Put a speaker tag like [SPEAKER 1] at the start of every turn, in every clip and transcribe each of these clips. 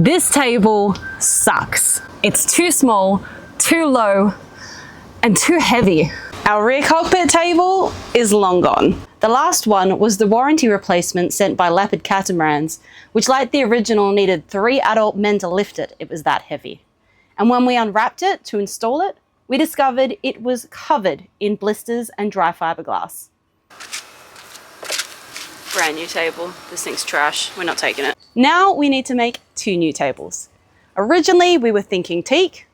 [SPEAKER 1] This table sucks. It's too small, too low, and too heavy.
[SPEAKER 2] Our rear cockpit table is long gone. The last one was the warranty replacement sent by Leopard Catamarans, which like the original needed 3 adult men to lift it. It was that heavy. And when we unwrapped it to install it, we discovered it was covered in blisters and dry fiberglass. Brand new table. This thing's trash. We're not taking it. Now we need to make 2 new tables. Originally we were thinking teak,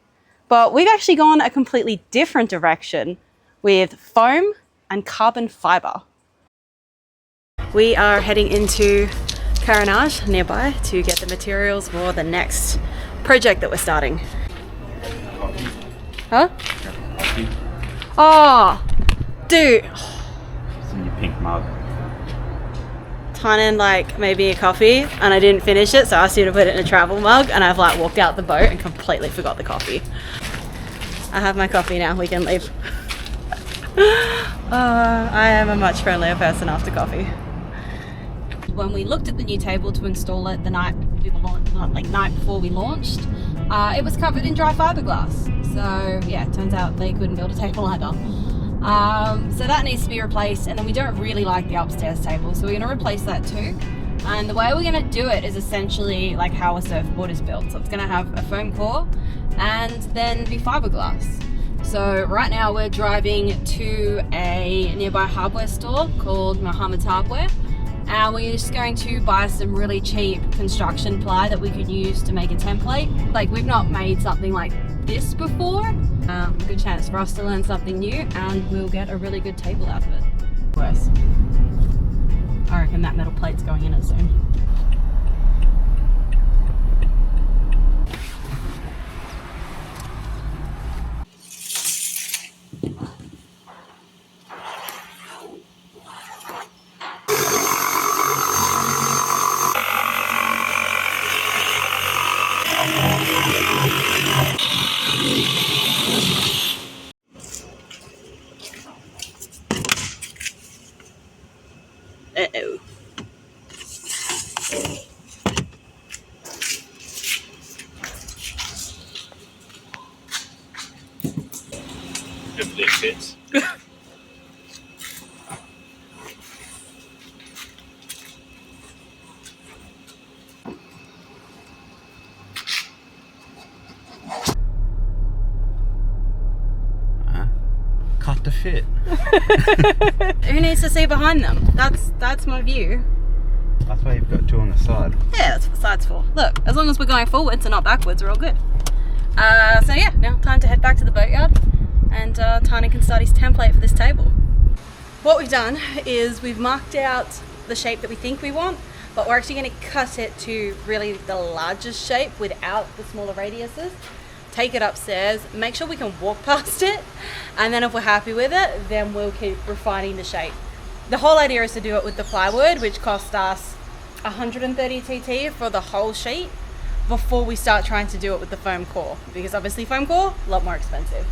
[SPEAKER 2] but we've actually gone a completely different direction with foam and carbon fiber. We are heading into Carenage nearby to get the materials for the next project that we're starting. Huh? Oh, dude.
[SPEAKER 3] It's in your pink mug.
[SPEAKER 2] Tynan made me a coffee and I didn't finish it, so I asked you to put it in a travel mug, and I've walked out the boat and completely forgot the coffee. I have my coffee now, we can leave. I am a much friendlier person after coffee. When we looked at the new table to install it the night before we launched, it was covered in dry fiberglass. So yeah, it turns out they couldn't build a table either. So that needs to be replaced, and then we don't really like the upstairs table, so we're going to replace that too. And the way we're going to do it is essentially like how a surfboard is built. So it's going to have a foam core and then be fiberglass. So right now we're driving to a nearby hardware store called Muhammad's Hardware, and we're just going to buy some really cheap construction ply that we could use to make a template. We've not made something like this before. Good chance for us to learn something new, and we'll get a really good table out of it. Worse. I reckon that metal plate's going in it soon. Uh-oh.
[SPEAKER 3] Hopefully it fits. Cut the fit.
[SPEAKER 2] Who needs to see behind them? That's my view.
[SPEAKER 3] That's why you've got 2 on the side.
[SPEAKER 2] Yeah, that's what the side's for. Look, as long as we're going forwards and not backwards, we're all good. So yeah, now time to head back to the boatyard, and Tiny can start his template for this table. What we've done is we've marked out the shape that we think we want, but we're actually going to cut it to really the largest shape without the smaller radiuses. Take it upstairs, make sure we can walk past it, and then if we're happy with it, then we'll keep refining the shape. The whole idea is to do it with the plywood, which cost us 130 TT for the whole sheet before we start trying to do it with the foam core, because obviously foam core, a lot more expensive.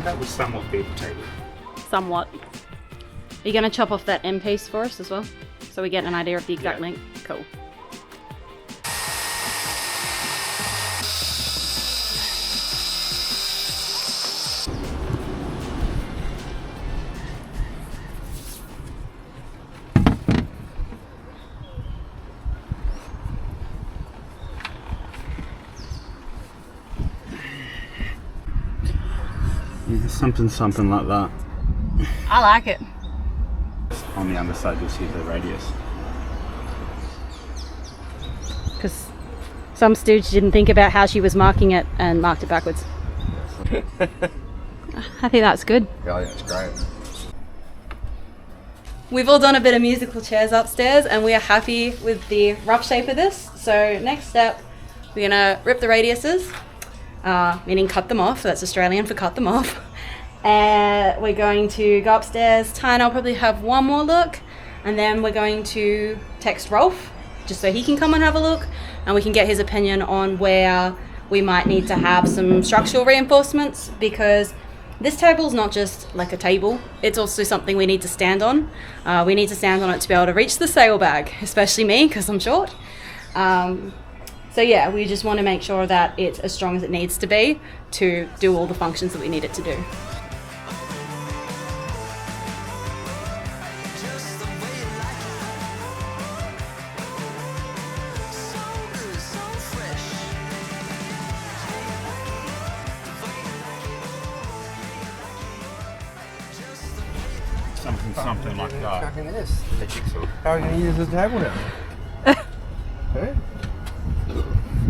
[SPEAKER 3] That was somewhat big table.
[SPEAKER 2] Somewhat. Are you going to chop off that end piece for us as well, so we get an idea of the exact length? Cool.
[SPEAKER 3] Yeah, something like that.
[SPEAKER 2] I like it.
[SPEAKER 3] On the underside you'll see the radius.
[SPEAKER 2] Because some stooge didn't think about how she was marking it and marked it backwards. I think that's good.
[SPEAKER 3] Yeah, it's great.
[SPEAKER 2] We've all done a bit of musical chairs upstairs, and we are happy with the rough shape of this. So next step, we're gonna rip the radiuses, meaning cut them off. That's Australian for cut them off. And we're going to go upstairs. Ty and I'll probably have one more look, and then we're going to text Rolf just so he can come and have a look, and we can get his opinion on where we might need to have some structural reinforcements, because this table is not just like a table, it's also something we need to stand on. We need to stand on it to be able to reach the sail bag, especially me because I'm short. So yeah, we just want to make sure that it's as strong as it needs to be to do all the functions that we need it to do.
[SPEAKER 3] Something like that.
[SPEAKER 4] Fucking this. How are you going to use the table now? Hey?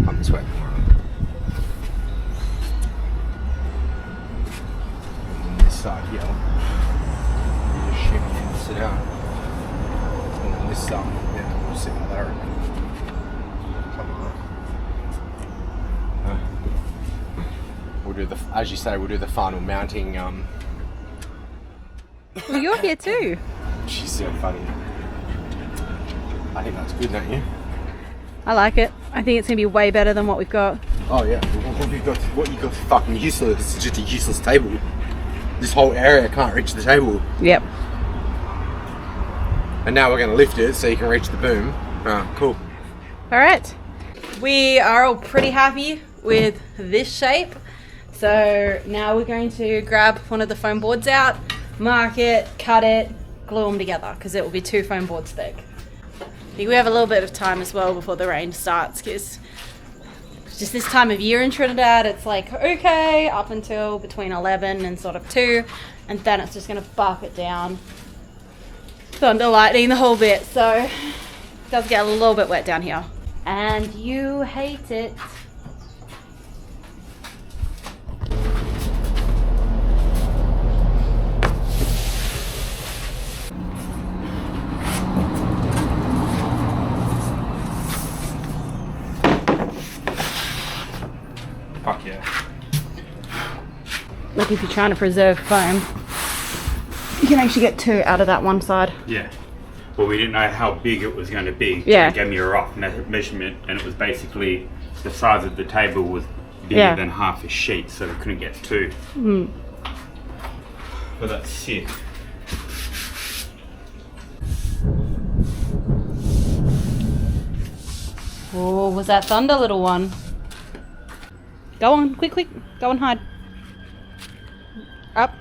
[SPEAKER 4] Come this way. And this side here, you just shift and sit down. And then this side, yeah, we'll sit in there. We'll do the, as you say, we'll do the final mounting.
[SPEAKER 2] Well, you're here too.
[SPEAKER 4] She's so funny. I think that's good, don't you?
[SPEAKER 2] I like it. I think it's going to be way better than what we've got.
[SPEAKER 4] Oh yeah, what you got fucking useless. It's just a useless table. This whole area can't reach the table.
[SPEAKER 2] Yep.
[SPEAKER 4] And now we're going to lift it so you can reach the boom. Ah, cool.
[SPEAKER 2] All right. We are all pretty happy with this shape. So now we're going to grab one of the foam boards out, mark it, cut it, glue them together because it will be 2 foam boards thick. I think we have a little bit of time as well before the rain starts, because just this time of year in Trinidad, it's like okay up until between 11 and sort of 2, and then it's just going to bucket down, thunder, lightning, the whole bit. So it does get a little bit wet down here, and you hate it.
[SPEAKER 3] Fuck yeah.
[SPEAKER 2] Like if you're trying to preserve foam, you can actually get 2 out of that one side.
[SPEAKER 3] Yeah. Well, we didn't know how big it was going to be.
[SPEAKER 2] Yeah.
[SPEAKER 3] They gave me a rough measurement, and it was basically the size of the table was bigger than half a sheet, so we couldn't get 2. But that's sick.
[SPEAKER 2] Oh, was that thunder, little one? Go on, quick, quick. Go and hide. Up.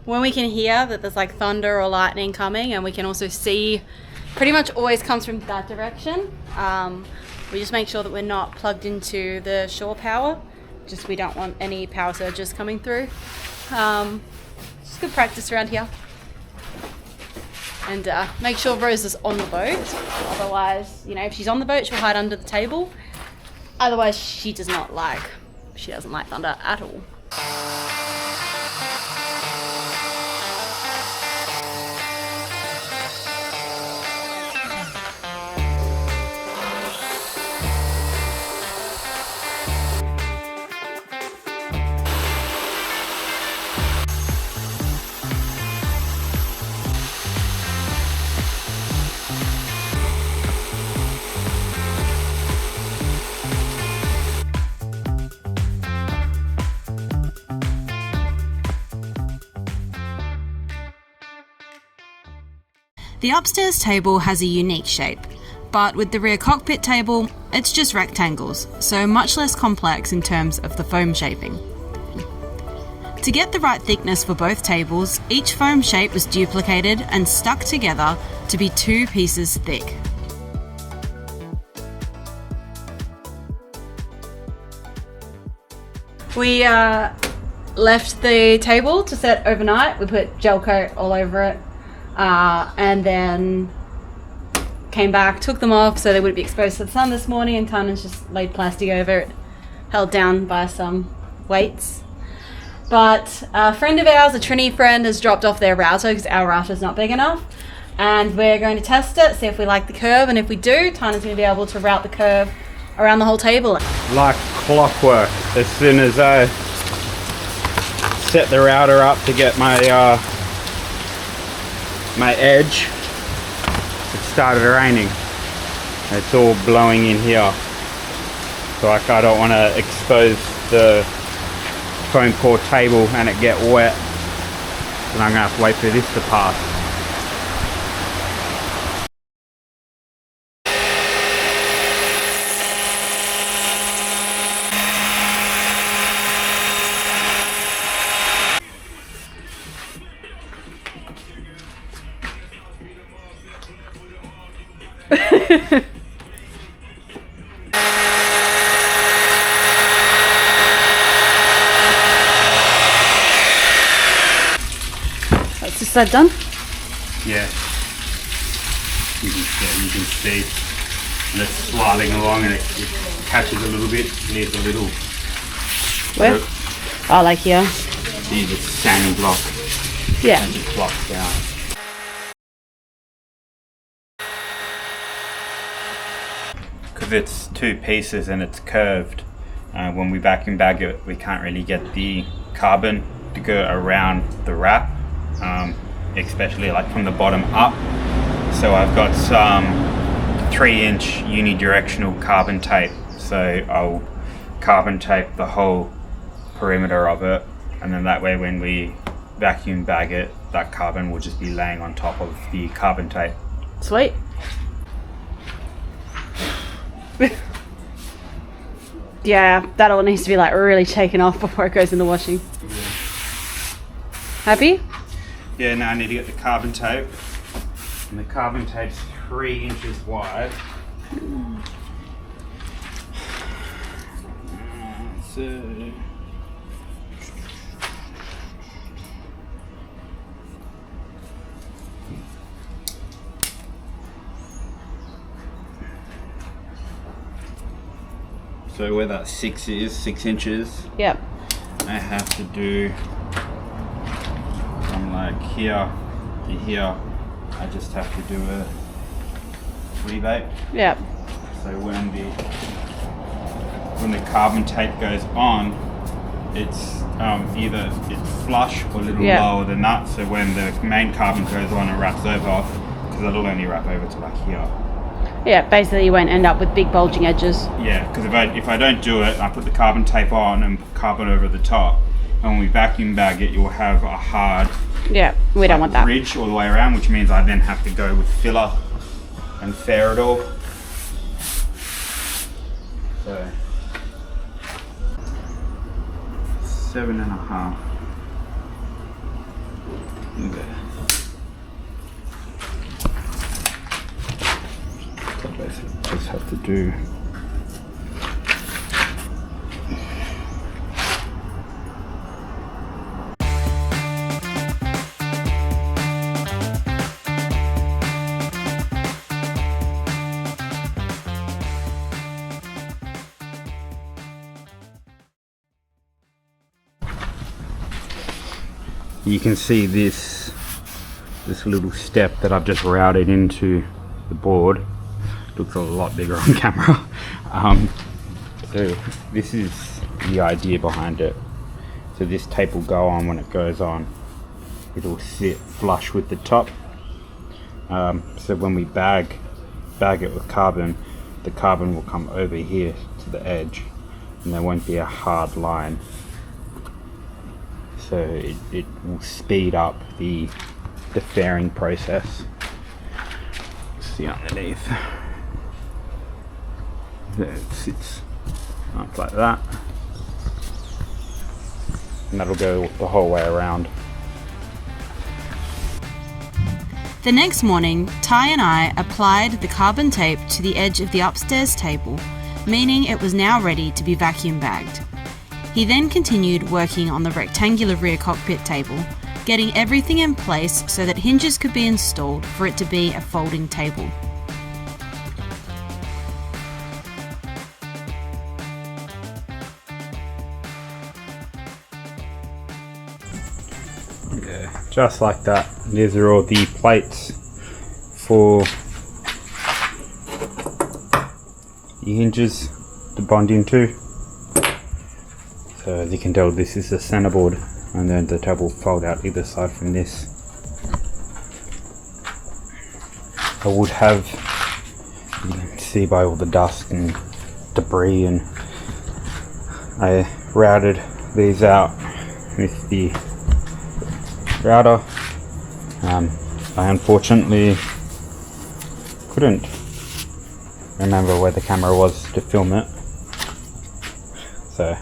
[SPEAKER 2] When we can hear that there's like thunder or lightning coming, and we can also see pretty much always comes from that direction, we just make sure that we're not plugged into the shore power. Just we don't want any power surges coming through. Just good practice around here. And make sure Rose is on the boat. Otherwise, you know, if she's on the boat, she'll hide under the table. Otherwise, she doesn't like thunder at all. The upstairs table has a unique shape, but with the rear cockpit table, it's just rectangles, so much less complex in terms of the foam shaping. To get the right thickness for both tables, each foam shape was duplicated and stuck together to be 2 pieces thick. We left the table to set overnight. We put gel coat all over it. And then came back, took them off so they wouldn't be exposed to the sun this morning, and Tana's just laid plastic over it, held down by some weights. But a friend of ours, a Trini friend, has dropped off their router because our router's not big enough. And we're going to test it, see if we like the curve. And if we do, Tana's going to be able to route the curve around the whole table.
[SPEAKER 3] Like clockwork, as soon as I set the router up to get my my edge, it started raining. It's all blowing in here. So like, I don't want to expose the foam core table and it get wet. And I'm going to have to wait for this to pass.
[SPEAKER 2] That's this side done?
[SPEAKER 3] Yeah. You can see. And it's sliding along and it catches a little bit, leaves a little.
[SPEAKER 2] Where? Oh, like here?
[SPEAKER 3] See the sand block.
[SPEAKER 2] Yeah.
[SPEAKER 3] And it blocks down. Because it's two pieces and it's curved, when we vacuum bag it, we can't really get the carbon to go around the wrap, especially like from the bottom up. So I've got some 3-inch unidirectional carbon tape. So I'll carbon tape the whole perimeter of it, and then that way when we vacuum bag it, that carbon will just be laying on top of the carbon tape.
[SPEAKER 2] Sweet. Yeah, that all needs to be like really taken off before it goes in the washing.
[SPEAKER 3] Yeah.
[SPEAKER 2] Happy?
[SPEAKER 3] Yeah, now I need to get the carbon tape. And the carbon tape's 3 inches wide. So where that 6 is, 6 inches,
[SPEAKER 2] Yep.
[SPEAKER 3] I have to do from like here to here. I just have to do a rebate.
[SPEAKER 2] Yep.
[SPEAKER 3] So when the carbon tape goes on, it's either it's flush or a little lower than that. So when the main carbon goes on, it wraps over, because it'll only wrap over to like here.
[SPEAKER 2] Yeah, basically you won't end up with big bulging edges.
[SPEAKER 3] Yeah, because if I don't do it, I put the carbon tape on and put carbon over the top, and when we vacuum bag it, you'll have a hard
[SPEAKER 2] We don't want that.
[SPEAKER 3] ridge all the way around, which means I then have to go with filler and fair it all. So 7.5. Okay. So basically, just have to do. You can see this little step that I've just routed into the board. Looks a lot bigger on camera. So this is the idea behind it. So this tape will go on. When it goes on, it'll sit flush with the top. So when we bag it with carbon, the carbon will come over here to the edge, and there won't be a hard line. So it will speed up the fairing process. See underneath. There it sits up like that. And that'll go the whole way around.
[SPEAKER 2] The next morning, Ty and I applied the carbon tape to the edge of the upstairs table, meaning it was now ready to be vacuum bagged. He then continued working on the rectangular rear cockpit table, getting everything in place so that hinges could be installed for it to be a folding table.
[SPEAKER 3] Yeah, just like that. These are all the plates for the hinges to bond into. So as you can tell, this is the centerboard, and then the tab will fold out either side from this. I would have, you can see by all the dust and debris, and I routed these out with the router. I unfortunately couldn't remember where the camera was to film it, so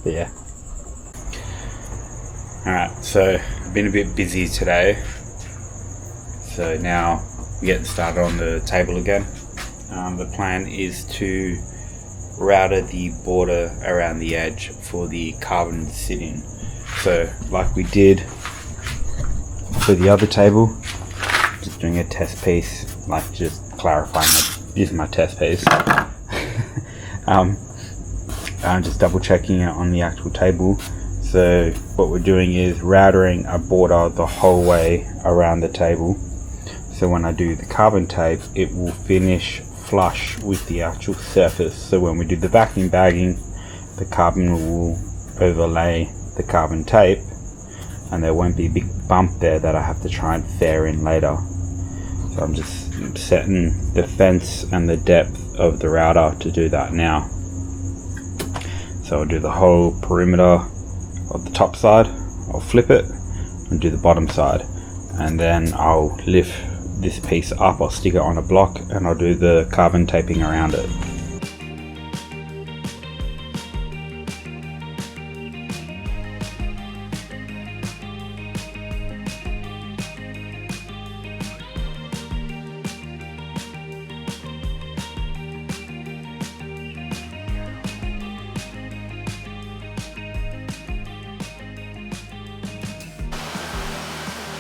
[SPEAKER 3] but yeah. Alright, so I've been a bit busy today, so now we're getting started on the table again. The plan is to router the border around the edge for the carbon to sit in. So like we did for the other table, just doing a test piece, like just clarifying that this is my test piece. I'm just double checking it on the actual table. So what we're doing is routering a border the whole way around the table. So when I do the carbon tape, it will finish flush with the actual surface. So when we do the vacuum bagging, the carbon will overlay the carbon tape, and there won't be a big bump there that I have to try and fair in later. So I'm just setting the fence and the depth of the router to do that now. So I'll do the whole perimeter of the top side, I'll flip it and do the bottom side, and then I'll lift this piece up, I'll stick it on a block, and I'll do the carbon taping around it.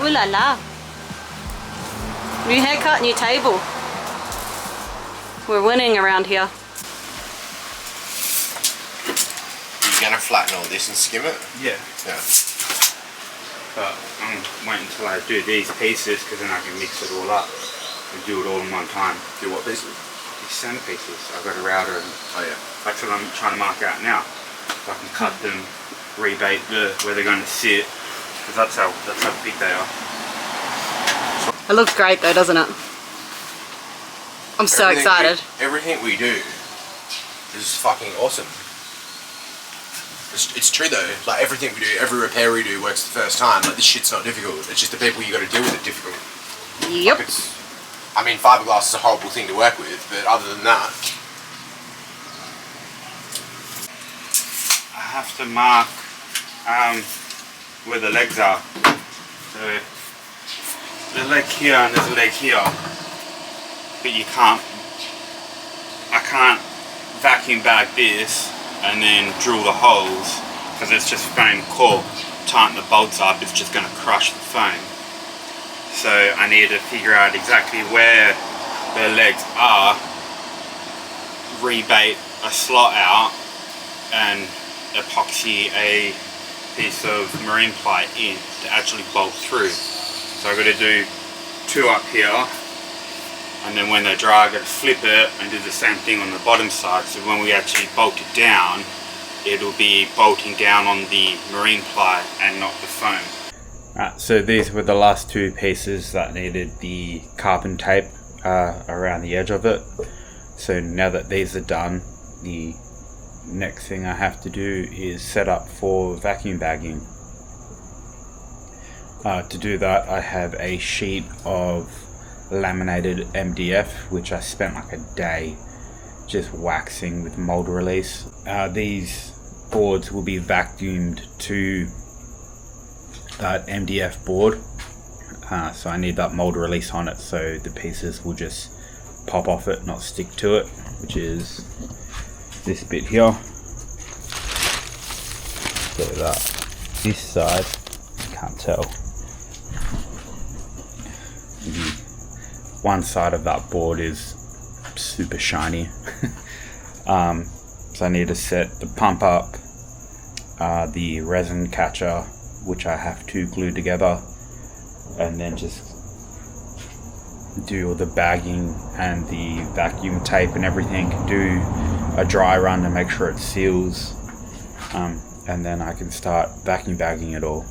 [SPEAKER 2] Ooh la la. New haircut, new table. We're winning around here.
[SPEAKER 4] You're gonna flatten all this and skim it?
[SPEAKER 3] Yeah.
[SPEAKER 4] Yeah.
[SPEAKER 3] But I'm waiting until I do these pieces, because then I can mix it all up and do it all in one time.
[SPEAKER 4] Do what pieces?
[SPEAKER 3] These center pieces, I've got a router, and
[SPEAKER 4] Oh yeah.
[SPEAKER 3] that's what I'm trying to mark out now. So I can cut them, rebate where they're going to sit, because that's how big they are.
[SPEAKER 2] It looks great though, doesn't it? I'm so excited.
[SPEAKER 4] Everything we do is fucking awesome. It's true though. Like everything we do, every repair we do works the first time. Like this shit's not difficult. It's just the people you got to deal with it difficult.
[SPEAKER 2] Yep.
[SPEAKER 4] Like I mean, fiberglass is a horrible thing to work with, but other than that,
[SPEAKER 3] I have to mark where the legs are. So there's a leg here and there's a leg here, but I can't vacuum bag this and then drill the holes, because it's just foam core. Tighten the bolts up, it's just going to crush the foam. So I need to figure out exactly where the legs are, rebate a slot out, and epoxy a piece of marine ply in to actually bolt through. So I've got to do 2 up here, and then when they're dry I've got to flip it and do the same thing on the bottom side, so when we actually bolt it down, it'll be bolting down on the marine ply and not the foam. Right, so these were the last 2 pieces that needed the carbon tape around the edge of it. So now that these are done, the next thing I have to do is set up for vacuum bagging. To do that, I have a sheet of laminated MDF, which I spent like a day just waxing with mold release. These boards will be vacuumed to that MDF board, so I need that mold release on it so the pieces will just pop off it, not stick to it, which is this bit here. So that this side, you can't tell. One side of that board is super shiny. So I need to set the pump up, the resin catcher, which I have to glue together, and then just do all the bagging and the vacuum tape and everything, do a dry run to make sure it seals, and then I can start vacuum bagging it all.